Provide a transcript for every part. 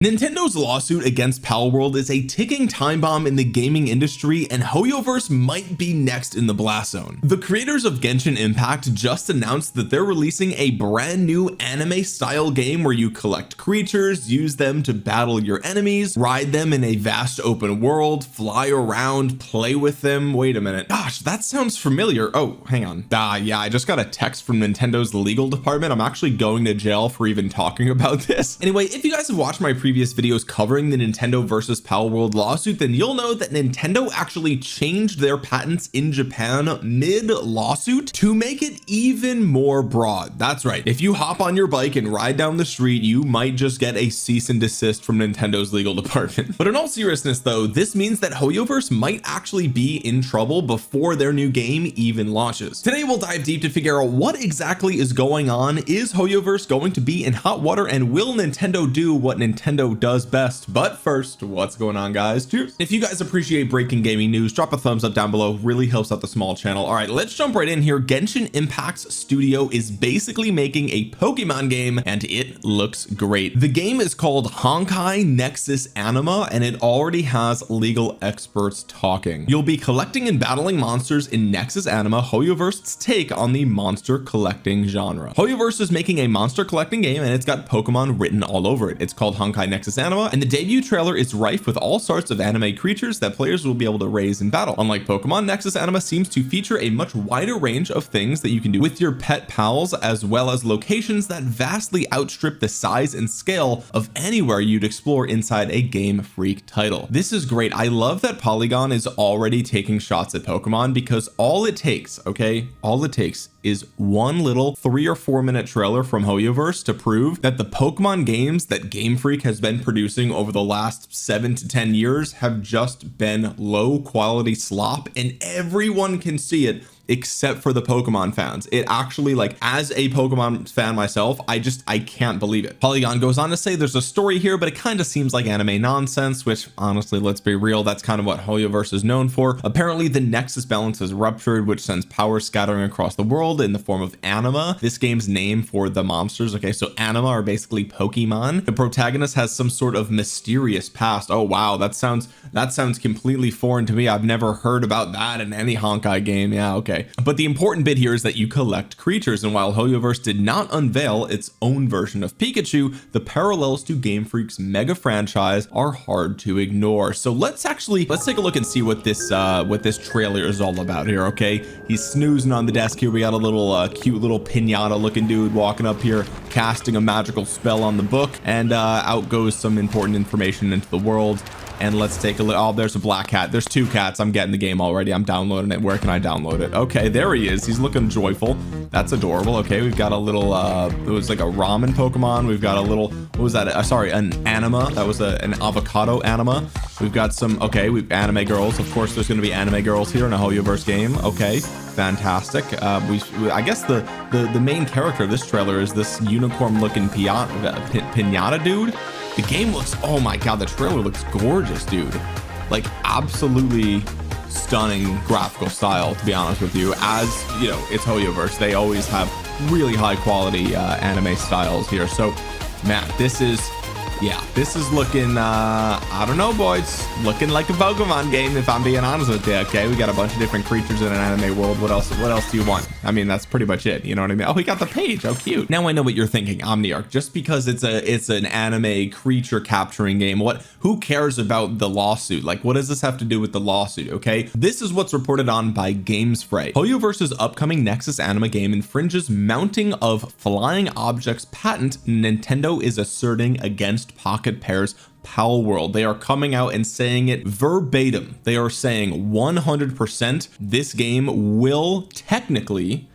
Nintendo's lawsuit against Palworld is a ticking time bomb in the gaming industry, and HoyoVerse might be next in the blast zone. The creators of Genshin Impact just announced that they're releasing a brand new anime style game where you collect creatures, use them to battle your enemies, ride them in a vast open world, fly around, play with them. Wait a minute, gosh, that sounds familiar. Oh, hang on. Yeah, I just got a text from Nintendo's legal department. I'm actually going to jail for even talking about this. Anyway, if you guys have watched my previous videos covering the Nintendo versus Palworld lawsuit, then you'll know that Nintendo actually changed their patents in Japan mid lawsuit to make it even more broad. That's right, if you hop on your bike and ride down the street, you might just get a cease and desist from Nintendo's legal department. But in all seriousness though, this means that HoyoVerse might actually be in trouble before their new game even launches. Today we'll dive deep to figure out what exactly is going on. Is HoyoVerse going to be in hot water, and will Nintendo do what Nintendo does best? But first, what's going on, guys? Cheers. If you guys appreciate breaking gaming news, drop a thumbs up down below, really helps out the small channel. All right, let's jump right in here. Genshin Impact's studio is basically making a Pokemon game, and it looks great. The game is called Honkai Nexus Anima, and it already has legal experts talking. You'll be collecting and battling monsters in Nexus Anima, HoyoVerse's take on the monster collecting genre. HoyoVerse is making a monster collecting game, and it's got Pokemon written all over it. It's called Honkai Nexus Anima, and the debut trailer is rife with all sorts of anime creatures that players will be able to raise in battle. Unlike Pokemon, Nexus Anima seems to feature a much wider range of things that you can do with your pet pals, as well as locations that vastly outstrip the size and scale of anywhere you'd explore inside a Game Freak title. This is great. I love that Polygon is already taking shots at Pokemon, because all it takes, all it takes is one little 3 or 4 minute trailer from HoyoVerse to prove that the Pokemon games that Game Freak has been producing over the last 7 to 10 years have just been low quality slop, and everyone can see it except for the Pokemon fans. It actually, like, as a Pokemon fan myself, I can't believe it. Polygon goes on to say there's a story here, but it kind of seems like anime nonsense, which honestly, let's be real, that's kind of what HoyoVerse is known for. Apparently the Nexus balance is ruptured, which sends power scattering across the world in the form of anima, this game's name for the monsters. Okay, so anima are basically Pokemon. The protagonist has some sort of mysterious past. Oh wow, that sounds completely foreign to me. I've never heard about that in any Honkai game. Yeah, okay. But the important bit here is that you collect creatures, and while HoyoVerse did not unveil its own version of Pikachu, the parallels to Game Freak's mega franchise are hard to ignore. So let's take a look and see what this trailer is all about here. Okay, he's snoozing on the desk here. We got a little cute little pinata looking dude walking up here, casting a magical spell on the book, and out goes some important information into the world. And let's take a look. Oh, there's a black cat. There's 2 cats. I'm getting the game already. I'm downloading it. Where can I download it? Okay, there he is. He's looking joyful. That's adorable. Okay, we've got a little it was like a ramen Pokemon. We've got a little, what was that? Sorry, an anima. That was an avocado anima. We've got some, okay, we've anime girls. Of course there's going to be anime girls here in a HoyoVerse game. Okay, fantastic. I guess the main character of this trailer is this unicorn looking pinata dude. The game looks, oh my god, the trailer looks gorgeous, dude. Like, absolutely stunning graphical style, to be honest with you. As you know, it's HoyoVerse, they always have really high quality anime styles here. So man, this is looking I don't know, boys, looking like a Pokemon game, if I'm being honest with you. Okay, we got a bunch of different creatures in an anime world. What else do you want? I mean, that's pretty much it, you know what I mean? Oh, we got the page. Oh, cute. Now I know what you're thinking, Omniarch. Just because it's an anime creature capturing game, who cares about the lawsuit? Like, what does this have to do with the lawsuit? Okay, this is what's reported on by GamesFray. HoyoVerse's upcoming Nexus Anima game infringes mounting of flying objects patent Nintendo is asserting against Pocketpair's Palworld. They are coming out and saying it verbatim. They are saying 100% this game will technically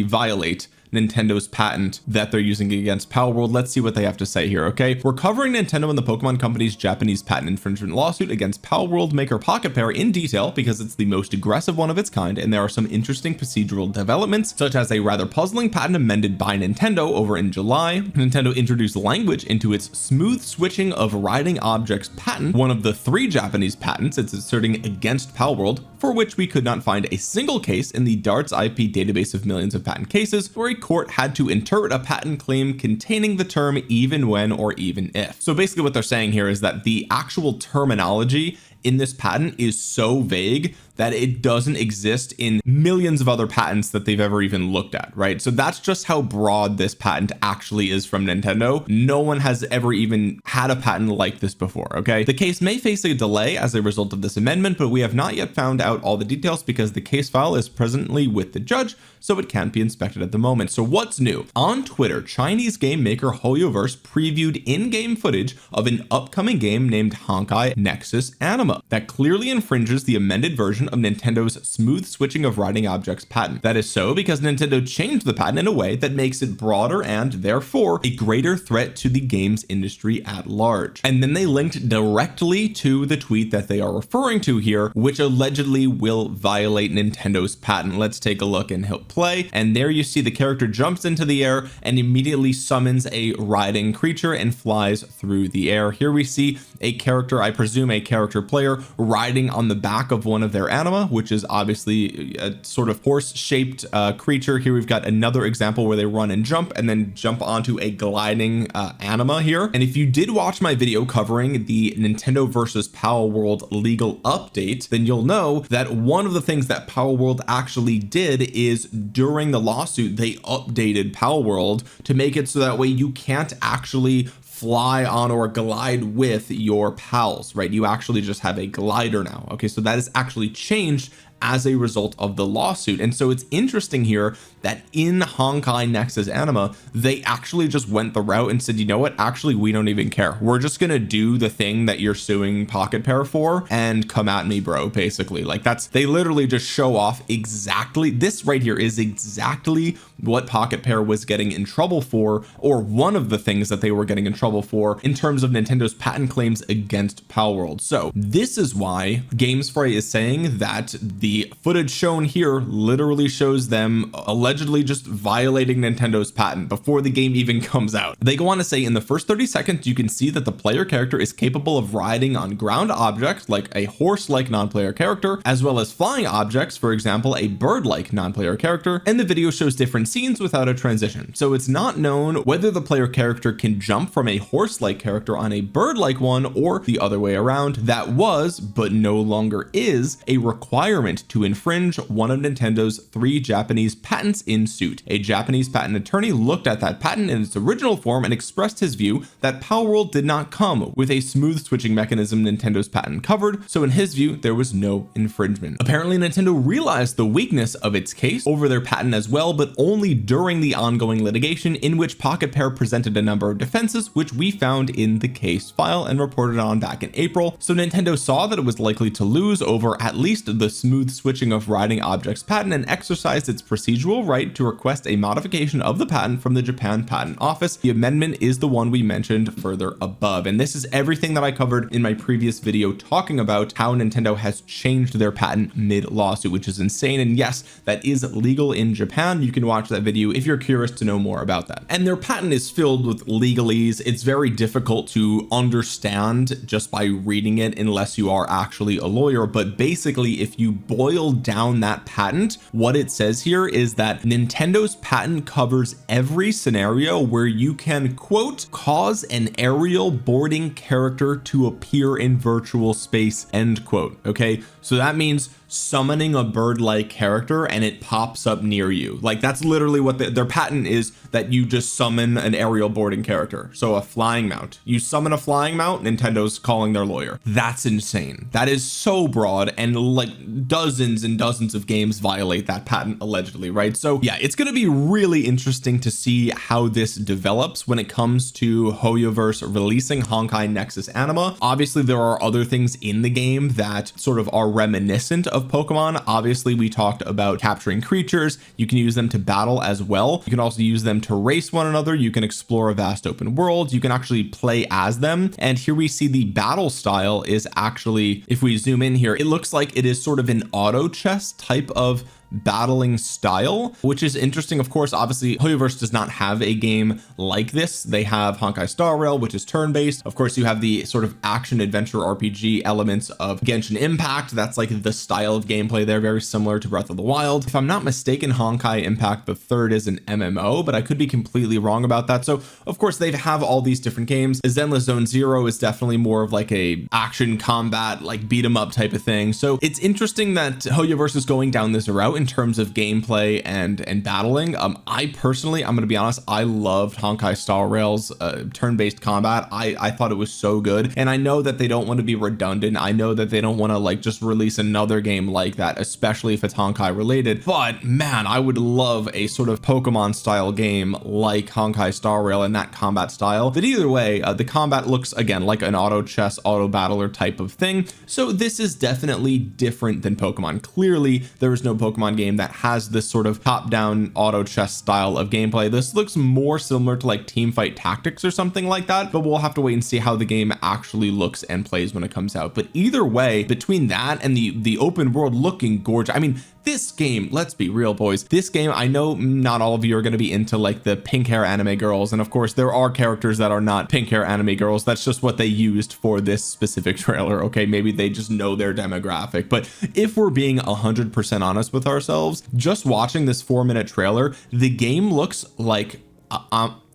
violate Nintendo's patent that they're using against Palworld. Let's see what they have to say here. Okay, we're covering Nintendo and the Pokemon Company's Japanese patent infringement lawsuit against Palworld maker Pocketpair in detail, because it's the most aggressive one of its kind, and there are some interesting procedural developments, such as a rather puzzling patent amended by Nintendo over in July. Nintendo introduced language into its smooth switching of riding objects patent, one of the 3 Japanese patents it's asserting against Palworld. for which we could not find a single case in the Darts IP database of millions of patent cases where a court had to interpret a patent claim containing the term even when or even if. So basically what they're saying here is that the actual terminology in this patent is so vague that it doesn't exist in millions of other patents that they've ever even looked at, right? So that's just how broad this patent actually is from Nintendo. No one has ever even had a patent like this before, okay? The case may face a delay as a result of this amendment, but we have not yet found out all the details because the case file is presently with the judge, so it can't be inspected at the moment. So what's new? On Twitter, Chinese game maker HoyoVerse previewed in-game footage of an upcoming game named Honkai Nexus Anima that clearly infringes the amended version of Nintendo's smooth switching of riding objects patent. That is so because Nintendo changed the patent in a way that makes it broader and therefore a greater threat to the games industry at large. And then they linked directly to the tweet that they are referring to here, which allegedly will violate Nintendo's patent. Let's take a look and hit play, and there you see the character jumps into the air and immediately summons a riding creature and flies through the air. Here we see a character, I presume a character player, riding on the back of one of their anima, which is obviously a sort of horse-shaped creature. Here we've got another example where they run and then jump onto a gliding anima here. And if you did watch my video covering the Nintendo versus Palworld legal update, then you'll know that one of the things that Palworld actually did is during the lawsuit they updated Palworld to make it so that way you can't actually fly on or glide with your pals, right? You actually just have a glider now. Okay, so that is actually changed as a result of the lawsuit. And so it's interesting here that in Honkai Nexus Anima, they actually just went the route and said, you know what, actually we don't even care, we're just gonna do the thing that you're suing Pocketpair for and come at me, bro. Basically, like they literally just show off exactly this right here is exactly what Pocketpair was getting in trouble for, or one of the things that they were getting in trouble for in terms of Nintendo's patent claims against Palworld. So this is why GameSpray is saying that the footage shown here literally shows them allegedly just violating Nintendo's patent before the game even comes out. They go on to say in the first 30 seconds you can see that the player character is capable of riding on ground objects like a horse-like non-player character, as well as flying objects, for example a bird-like non-player character, and the video shows different scenes without a transition. So it's not known whether the player character can jump from a horse-like character on a bird-like one or the other way around. That was, but no longer is, a requirement to infringe one of Nintendo's 3 Japanese patents in suit. A Japanese patent attorney looked at that patent in its original form and expressed his view that Palworld did not come with a smooth switching mechanism Nintendo's patent covered, so in his view there was no infringement. Apparently Nintendo realized the weakness of its case over their patent as well, but only during the ongoing litigation in which Pocketpair presented a number of defenses, which we found in the case file and reported on back in April. So Nintendo saw that it was likely to lose over at least the smooth switching of riding objects patent and exercised its procedural right to request a modification of the patent from the Japan Patent Office. The amendment is the one we mentioned further above, and this is everything that I covered in my previous video talking about how Nintendo has changed their patent mid lawsuit, which is insane. And yes, that is legal in Japan. You can watch that video if you're curious to know more about that. And their patent is filled with legalese. It's very difficult to understand just by reading it unless you are actually a lawyer. But basically, if you boil down that patent, what it says here is that Nintendo's patent covers every scenario where you can, quote, cause an aerial boarding character to appear in virtual space, end quote. Okay, so that means summoning a bird-like character and it pops up near you. Like that's literally what their patent is, that you just summon an aerial boarding character. So a flying mount, you summon a flying mount, Nintendo's calling their lawyer. That's insane. That is so broad, and like dozens and dozens of games violate that patent allegedly, right? So yeah, it's going to be really interesting to see how this develops when it comes to HoyoVerse releasing Honkai Nexus Anima. Obviously there are other things in the game that sort of are reminiscent of Pokemon. Obviously we talked about capturing creatures. You can use them to battle as well. You can also use them to race one another. You can explore a vast open world. You can actually play as them. And here we see the battle style is actually, if we zoom in here, it looks like it is sort of an auto chess type of battling style, which is interesting. Of course, obviously HoyoVerse does not have a game like this. They have Honkai Star Rail, which is turn-based. Of course, you have the sort of action adventure RPG elements of Genshin Impact. That's like the style of gameplay there, very similar to Breath of the Wild. If I'm not mistaken, Honkai Impact the Third is an MMO, but I could be completely wrong about that. So of course they have all these different games. Zenless Zone Zero is definitely more of like a action combat, like beat 'em up type of thing. So it's interesting that HoyoVerse is going down this route in terms of gameplay and battling. I personally, I'm going to be honest, I loved Honkai Star Rail's turn-based combat. I thought it was so good, and I know that they don't want to be redundant. I know that they don't want to like just release another game like that, especially if it's Honkai related. But man, I would love a sort of Pokemon style game like Honkai Star Rail and that combat style. But either way, the combat looks again like an auto chess, auto battler type of thing. So this is definitely different than Pokemon. Clearly there is no Pokemon game that has this sort of top-down auto chess style of gameplay. This looks more similar to like Teamfight Tactics or something like that, but we'll have to wait and see how the game actually looks and plays when it comes out. But either way, between that and the open world looking gorgeous, I mean, this game, let's be real, boys, this game, I know not all of you are going to be into like the pink hair anime girls, and of course there are characters that are not pink hair anime girls. That's just what they used for this specific trailer. Okay, maybe they just know their demographic. But if we're being 100% honest with ourselves, just watching this 4-minute trailer, the game looks like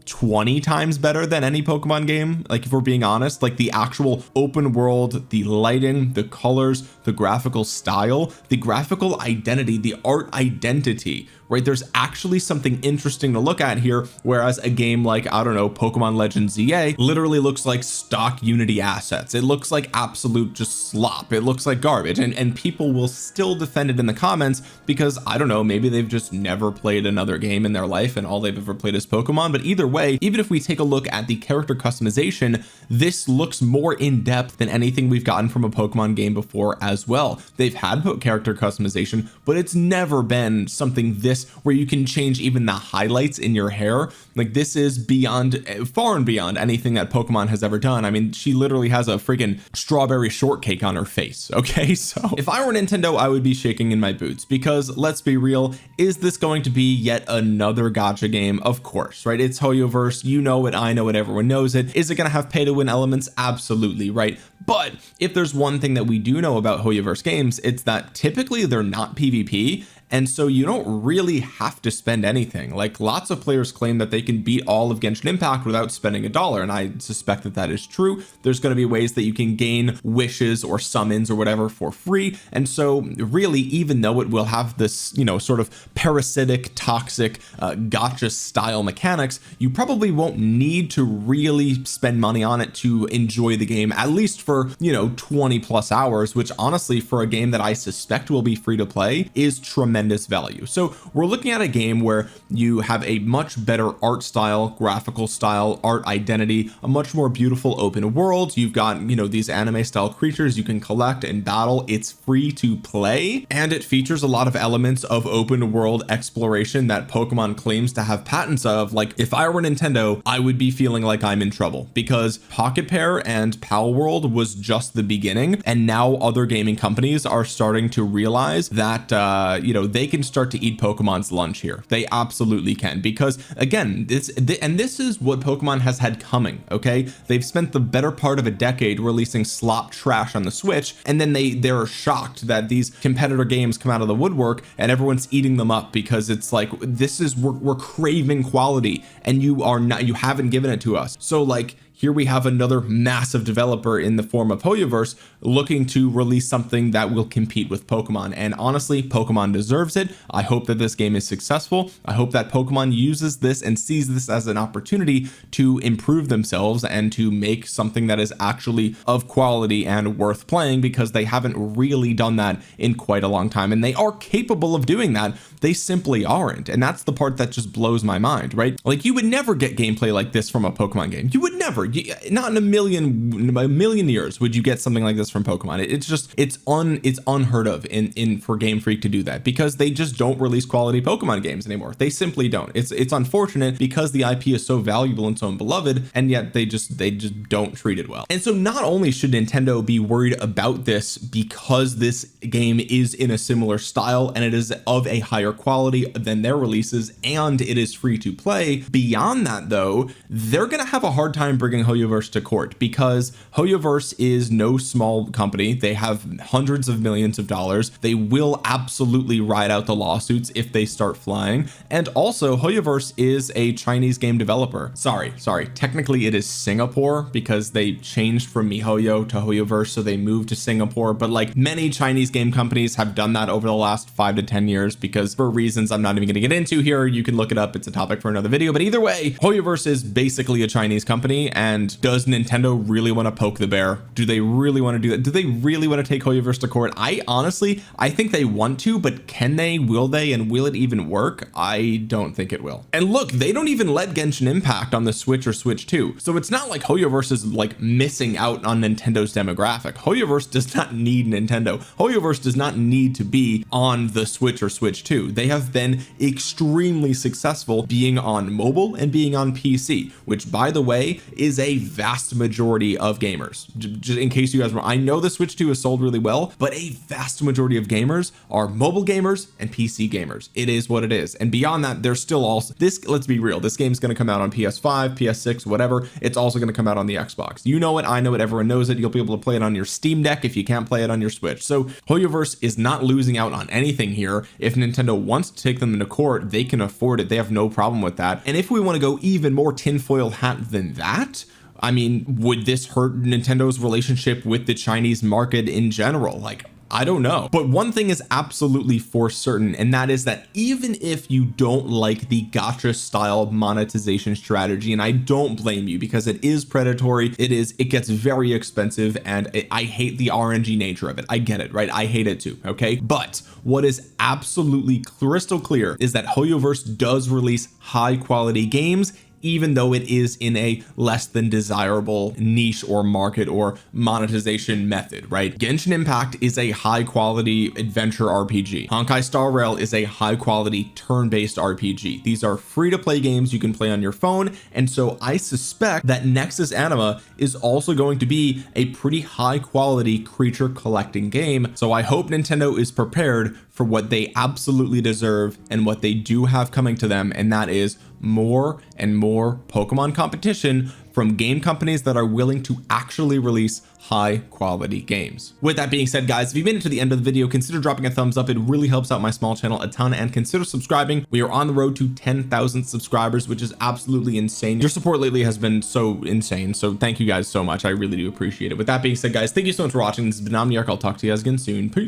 20 times better than any Pokemon game. Like if we're being honest, like the actual open world, the lighting, the colors, the graphical style, the graphical identity, the art identity, right? There's actually something interesting to look at here, whereas a game like, I don't know, Pokemon Legends ZA literally looks like stock Unity assets. It looks like absolute just slop. It looks like garbage, and people will still defend it in the comments because, I don't know, maybe they've just never played another game in their life and all they've ever played is Pokemon. But either way, even if we take a look at the character customization, this looks more in depth than anything we've gotten from a Pokemon game before as well. They've had character customization, but it's never been something this where you can change even the highlights in your hair. Like this is beyond, far and beyond anything that Pokemon has ever done. I mean, she literally has a freaking strawberry shortcake on her face. Okay, so if I were Nintendo, I would be shaking in my boots, because let's be real, is this going to be yet another gacha game? Of course, right? It's HoyoVerse, you know it, I know it, everyone knows it. Is it going to have pay to win elements? Absolutely, right? But if there's one thing that we do know about HoyoVerse games, it's that typically they're not PvP, and so you don't really have to spend anything. Like lots of players claim that they can beat all of Genshin Impact without spending $1, and I suspect that that is true. There's going to be ways that you can gain wishes or summons or whatever for free, and so really, even though it will have this, you know, sort of parasitic, toxic gacha style mechanics, you probably won't need to really spend money on it to enjoy the game, at least for, you know, 20 plus hours, which honestly for a game that I suspect will be free to play is tremendous value. So we're looking at a game where you have a much better art style, graphical style, art identity, a much more beautiful open world. You've got, you know, these anime style creatures you can collect and battle. It's free to play, and it features a lot of elements of open world exploration that Pokemon claims to have patents of. Like if I were Nintendo, I would be feeling like I'm in trouble, because Pocketpair and Palworld was just the beginning, and now other gaming companies are starting to realize that you know, they can start to eat Pokemon's lunch here. They absolutely can, because again, this is what Pokemon has had coming. Okay, they've spent the better part of a decade releasing slop trash on the Switch, and then they're shocked that these competitor games come out of the woodwork and everyone's eating them up, because it's like, this is, we're craving quality and you haven't given it to us. So like, here we have another massive developer in the form of HoyoVerse looking to release something that will compete with Pokemon, and honestly, Pokemon deserves it. I hope that this game is successful. I hope that Pokemon uses this and sees this as an opportunity to improve themselves and to make something that is actually of quality and worth playing, because they haven't really done that in quite a long time, and they are capable of doing that. They simply aren't, and that's the part that just blows my mind, right? Like you would never get gameplay like this from a Pokemon game. You would never. not in a million years would you get something like this from Pokemon. It's unheard of in for Game Freak to do that, because they just don't release quality Pokemon games anymore. They simply don't. It's unfortunate, because the IP is so valuable and so beloved, and yet they just don't treat it well. And so not only should Nintendo be worried about this, because this game is in a similar style and it is of a higher quality than their releases, and it is free to play. Beyond that though, they're gonna have a hard time bringing HoYoVerse to court, because HoYoVerse is no small company. They have hundreds of millions of dollars. They will absolutely ride out the lawsuits if they start flying. And also HoYoVerse is a Chinese game developer. Sorry, technically it is Singapore, because they changed from MiHoYo to HoYoVerse, so they moved to Singapore. But like many Chinese game companies have done that over the last 5 to 10 years, because for reasons I'm not even going to get into here, you can look it up. It's a topic for another video. But either way, HoYoVerse is basically a Chinese company. And does Nintendo really want to poke the bear? Do they really want to do that? Do they really want to take HoYoVerse to court? I think they want to, but can they? Will they? And will it even work? I don't think it will. And look, they don't even let Genshin Impact on the Switch or Switch 2. So it's not like HoYoVerse is like missing out on Nintendo's demographic. HoYoVerse does not need Nintendo. HoYoVerse does not need to be on the Switch or Switch 2. They have been extremely successful being on mobile and being on PC, which by the way is a vast majority of gamers. Just in case you guys were, I know the Switch 2 is sold really well, but a vast majority of gamers are mobile gamers and PC gamers. It is what it is. And beyond that, there's still also this, let's be real, this game's going to come out on PS5, PS6, whatever. It's also going to come out on the Xbox. You know it, I know it, everyone knows it. You'll be able to play it on your Steam Deck if you can't play it on your Switch. So HoYoVerse is not losing out on anything here. If Nintendo wants to take them into court, they can afford it. They have no problem with that. And if we want to go even more tinfoil hat than that, I mean, would this hurt Nintendo's relationship with the Chinese market in general? Like, I don't know. But one thing is absolutely for certain, and that is that even if you don't like the gacha style monetization strategy, and I don't blame you, because it is predatory, it gets very expensive, and I hate the RNG nature of it. I get it, right? I hate it too, okay? But what is absolutely crystal clear is that HoYoVerse does release high quality games, even though it is in a less than desirable niche or market or monetization method, right? Genshin Impact is a high quality adventure RPG. Honkai Star Rail is a high quality turn-based RPG. These are free to play games you can play on your phone. And so I suspect that Nexus Anima is also going to be a pretty high quality creature collecting game. So I hope Nintendo is prepared for what they absolutely deserve and what they do have coming to them, and that is more and more Pokemon competition from game companies that are willing to actually release high quality games. With that being said, guys, if you made it to the end of the video, consider dropping a thumbs up. It really helps out my small channel a ton, and consider subscribing. We are on the road to 10,000 subscribers, which is absolutely insane. Your support lately has been so insane, so thank you guys so much. I really do appreciate it. With that being said, guys, thank you so much for watching. This has been Omniarch. I'll talk to you guys again soon. Peace.